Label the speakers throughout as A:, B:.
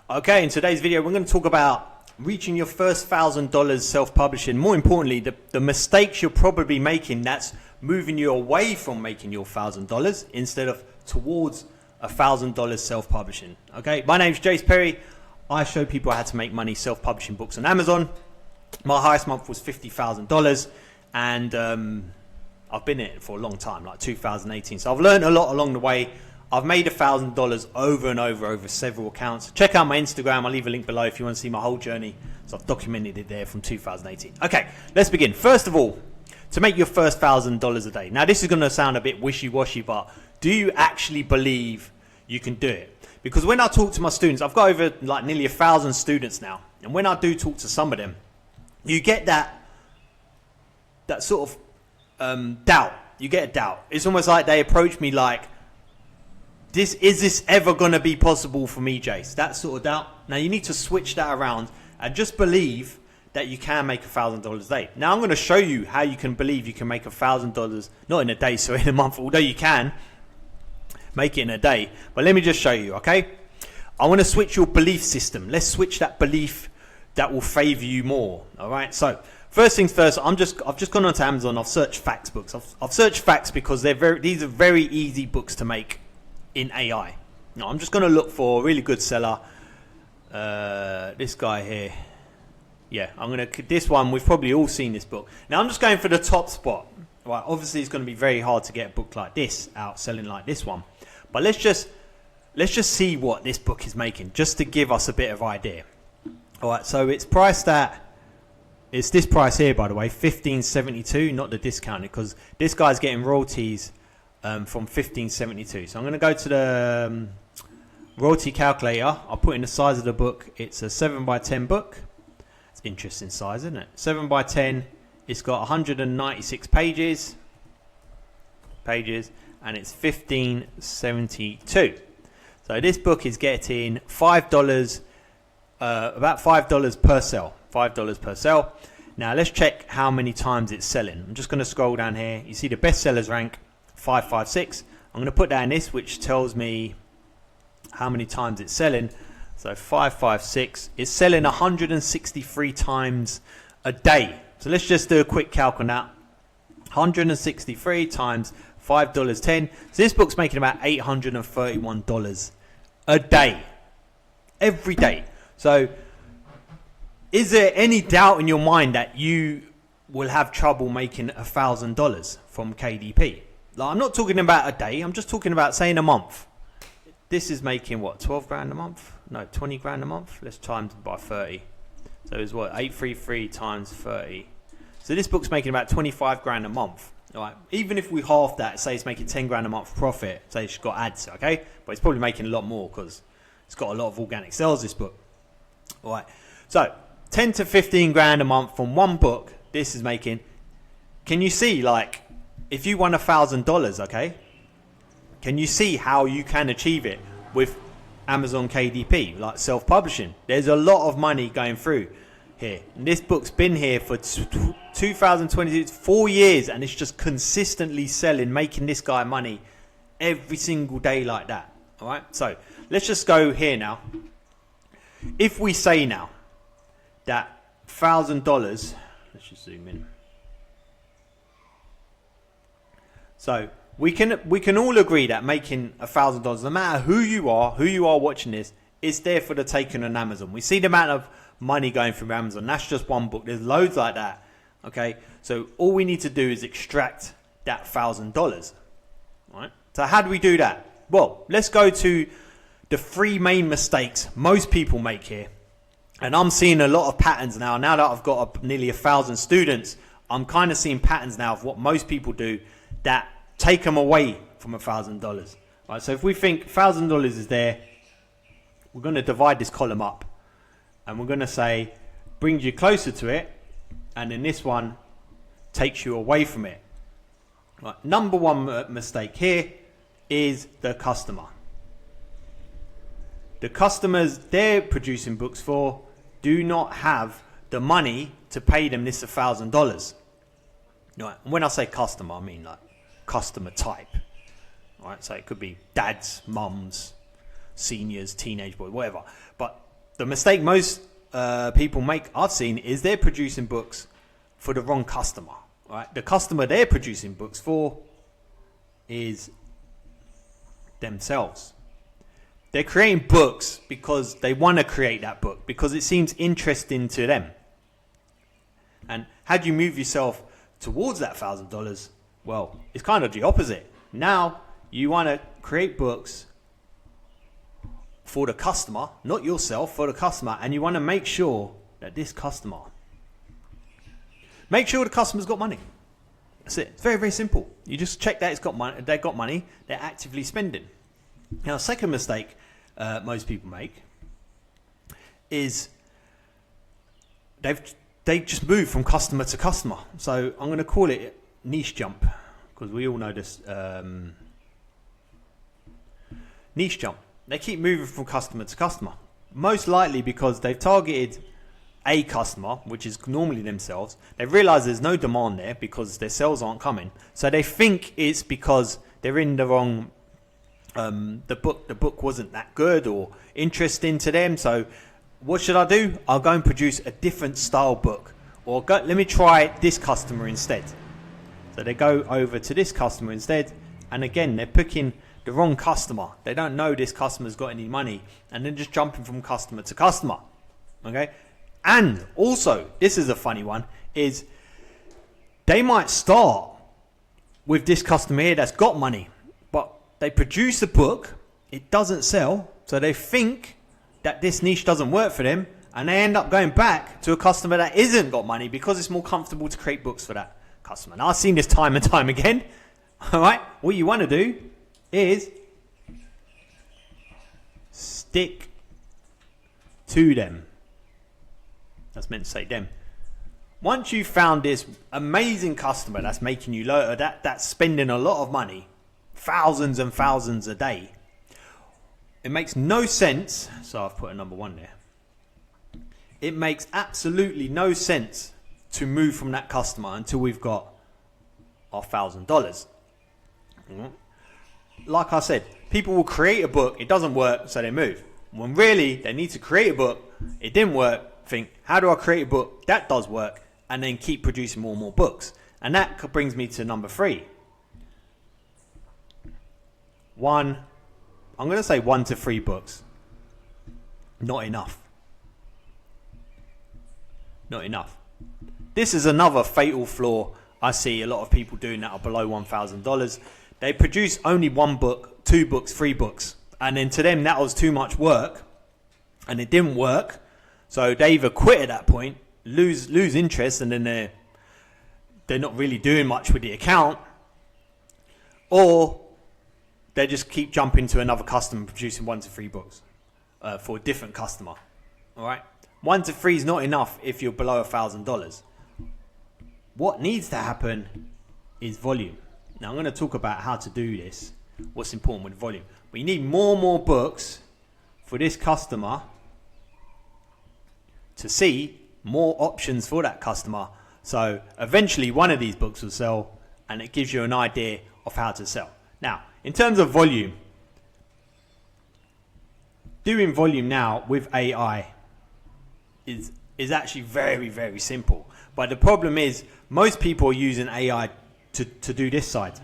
A: Okay, in today's video, we're going to talk about reaching your first $1,000 self-publishing. More importantly, the mistakes you're probably making that's moving you away from making your $1,000 instead of towards $1,000 self-publishing. Okay, my name's Jace Perry. I show people how to make money self-publishing books on Amazon. My highest month was $50,000, and I've been in it for a long time, like 2018. So I've learned a lot along the way. I've made $1,000 over and over several accounts. Check out my Instagram. I'll leave a link below if you want to see my whole journey. So I've documented it there from 2018. Okay, let's begin. First of all, to make your first $1,000 a day. Now, this is going to sound a bit wishy-washy, but do you actually believe you can do it? Because when I talk to my students, I've got over like nearly 1,000 students now. And when I do talk to some of them, you get that sort of doubt. You get a doubt. It's almost like they approach me like, is this ever going to be possible for me, Jace? That sort of doubt. Now, you need to switch that around and just believe that you can make $1,000 a day. Now, I'm going to show you how you can believe you can make $1,000, not in a day, so in a month, although you can make it in a day. But let me just show you, okay? I want to switch your belief system. Let's switch that belief that will favor you more, all right? So, first things first, I've just gone onto Amazon. I've searched facts books. I've searched facts because these are very easy books to make in AI. Now, I'm just going to look for a really good seller. This guy here. Yeah, this one, we've probably all seen this book. Now, I'm just going for the top spot. Right, obviously, it's going to be very hard to get a book like this out selling like this one. But let's just see what this book is making, just to give us a bit of idea. All right, so it's priced at, it's this price here, by the way, $15.72, not the discounted, because this guy's getting royalties from $15.72. So I'm going to go to the royalty calculator. I'll put in the size of the book. It's a 7x10 book. It's interesting size, isn't it? 7x10. It's got 196 pages, and it's $15.72. So this book is getting $5, about $5 per sale. $5 per sale. Now let's check how many times it's selling. I'm just going to scroll down here. You see the bestsellers rank 556. I'm going to put down this, which tells me how many times it's selling. So 556 is selling 163 times a day. So let's just do a quick calc on that. 163 times $5.10. So this book's making about $831 a day, every day. So is there any doubt in your mind that you will have trouble making $1,000 from KDP? Like, I'm not talking about a day. I'm just talking about, say, in a month. This is making what, 12 grand a month? No, 20 grand a month. Let's times it by 30. So it's what, 833 times 30. So this book's making about 25 grand a month. All right. Even if we half that, say it's making 10 grand a month profit, say it's got ads, okay? But it's probably making a lot more because it's got a lot of organic sales, this book. All right. So 10 to 15 grand a month from one book, this is making. Can you see, like, if you won $1,000, okay, can you see how you can achieve it with Amazon KDP, like self-publishing? There's a lot of money going through here. And this book's been here for 2022, it's 4 years, and it's just consistently selling, making this guy money every single day like that. All right, so let's just go here now. If we say now that $1,000, let's just zoom in. So we can all agree that making $1,000, no matter who you are watching this, is there for the taking on Amazon. We see the amount of money going through Amazon. That's just one book. There's loads like that. Okay, so all we need to do is extract that $1,000. Right? So how do we do that? Well, let's go to the three main mistakes most people make here. And I'm seeing a lot of patterns now. Now that I've got nearly 1,000 students, I'm kind of seeing patterns now of what most people do that take them away from $1,000. Right, so if we think $1,000 is there, we're going to divide this column up. And we're going to say, brings you closer to it. And then this one takes you away from it. Right, number one mistake here is the customer. The customers they're producing books for do not have the money to pay them this $1,000. Right, and when I say customer, I mean like customer type. All right, so it could be dads, mums, seniors, teenage boys, whatever. But the mistake most people make, I've seen, is they're producing books for the wrong customer. Right? The customer they're producing books for is themselves. They're creating books because they want to create that book, because it seems interesting to them. And how do you move yourself towards that $1,000? Well, it's kind of the opposite. Now you want to create books for the customer, not yourself, for the customer, and you want to make sure that this customer, make sure the customer's got money. That's it. It's very, very simple. You just check that it's got money, they've got money, they're actively spending. Now, second mistake most people make is they just move from customer to customer. So I'm going to call it niche jump, because we all know this. Niche jump. They keep moving from customer to customer, most likely because they've targeted a customer, which is normally themselves. They realize there's no demand there because their sales aren't coming. So they think it's because they're in the wrong, the book wasn't that good or interesting to them. So what should I do? I'll go and produce a different style book, or let me try this customer instead. So they go over to this customer instead. And again, they're picking the wrong customer. They don't know this customer's got any money, and then just jumping from customer to customer. Okay. And also, this is a funny one, is they might start with this customer here that's got money, but they produce a book, it doesn't sell, so they think that this niche doesn't work for them, and they end up going back to a customer that isn't got money because it's more comfortable to create books for that customer. Now, I've seen this time and time again. All right, what you want to do is stick to them. That's meant to say them. Once you've found this amazing customer that's making you that's spending a lot of money, thousands and thousands a day, it makes no sense. So I've put a number 1 there. It makes absolutely no sense to move from that customer until we've got our $1,000. Like I said, people will create a book, it doesn't work, so they move. When really they need to create a book, it didn't work. Think, how do I create a book that does work, and then keep producing more and more books? And that brings me to number 3. I'm going to say 1 to 3 books. Not enough. Not enough. This is another fatal flaw I see a lot of people doing that are below $1,000. They produce only 1 book, 2 books, 3 books, and then to them that was too much work, and it didn't work. So they either quit at that point, lose interest, and then they're not really doing much with the account, or they just keep jumping to another customer producing 1 to 3 books for a different customer. All right, 1 to 3 is not enough if you're below $1,000. What needs to happen is volume. Now I'm going to talk about how to do this. What's important with volume? We need more and more books for this customer to see more options for that customer. So eventually one of these books will sell, and it gives you an idea of how to sell. Now, in terms of volume, doing volume now with AI is actually very, very simple. But the problem is most people are using AI to do this side.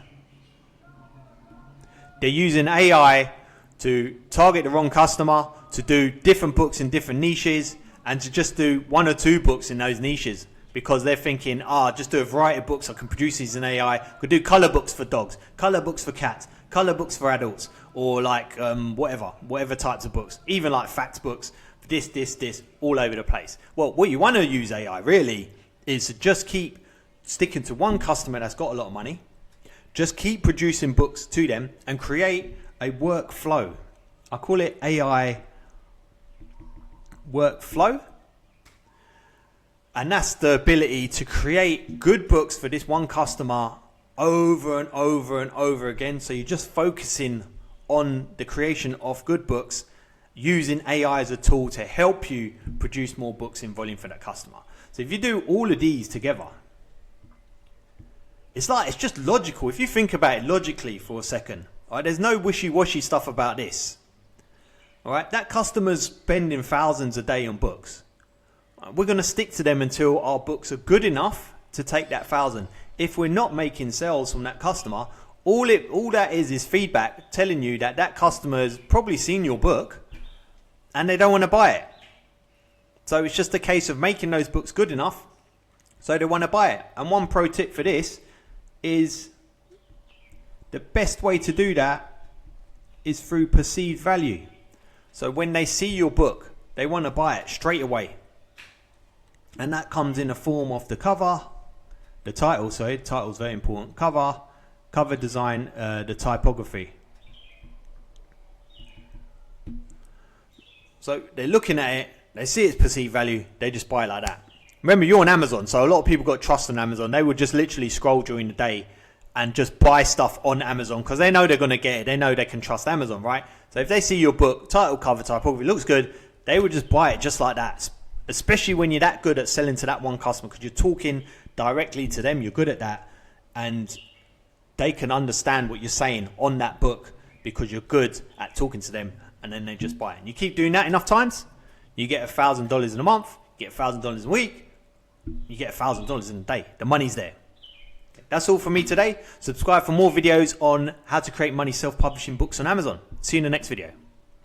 A: They're using AI to target the wrong customer, to do different books in different niches, and to just do 1 or 2 books in those niches, because they're thinking, just do a variety of books. I can produce these in AI. I could do color books for dogs, color books for cats, color books for adults, or like whatever types of books, even like fact books, this, all over the place. Well, what you want to use AI really is to just keep sticking to one customer that's got a lot of money, just keep producing books to them, and create a workflow. I call it AI workflow, and that's the ability to create good books for this one customer over and over and over again. So you're just focusing on the creation of good books, using AI as a tool to help you produce more books in volume for that customer. So if you do all of these together, it's just logical. If you think about it logically for a second, right? There's no wishy-washy stuff about this. All right, that customer's spending thousands a day on books. We're going to stick to them until our books are good enough to take that 1,000. If we're not making sales from that customer, all that is feedback telling you that that customer has probably seen your book and they don't want to buy it. So it's just a case of making those books good enough so they want to buy it. And one pro tip for this is the best way to do that is through perceived value. So when they see your book, they want to buy it straight away. And that comes in the form of the cover, the title, sorry, the title's very important, cover design, the typography. So they're looking at it, they see its perceived value, they just buy it like that. Remember, you're on Amazon, so a lot of people got trust on Amazon. They would just literally scroll during the day and just buy stuff on Amazon because they know they're going to get it. They know they can trust Amazon, right? So if they see your book, title, cover, typography, looks good, they would just buy it just like that. Especially when you're that good at selling to that one customer because you're talking directly to them. You're good at that. And they can understand what you're saying on that book because you're good at talking to them, and then they just buy it. And you keep doing that enough times, you get $1,000 in a month, you get $1,000 a week, you get $1,000 in a day. The money's there. That's all from me today. Subscribe for more videos on how to create money self-publishing books on Amazon. See you in the next video.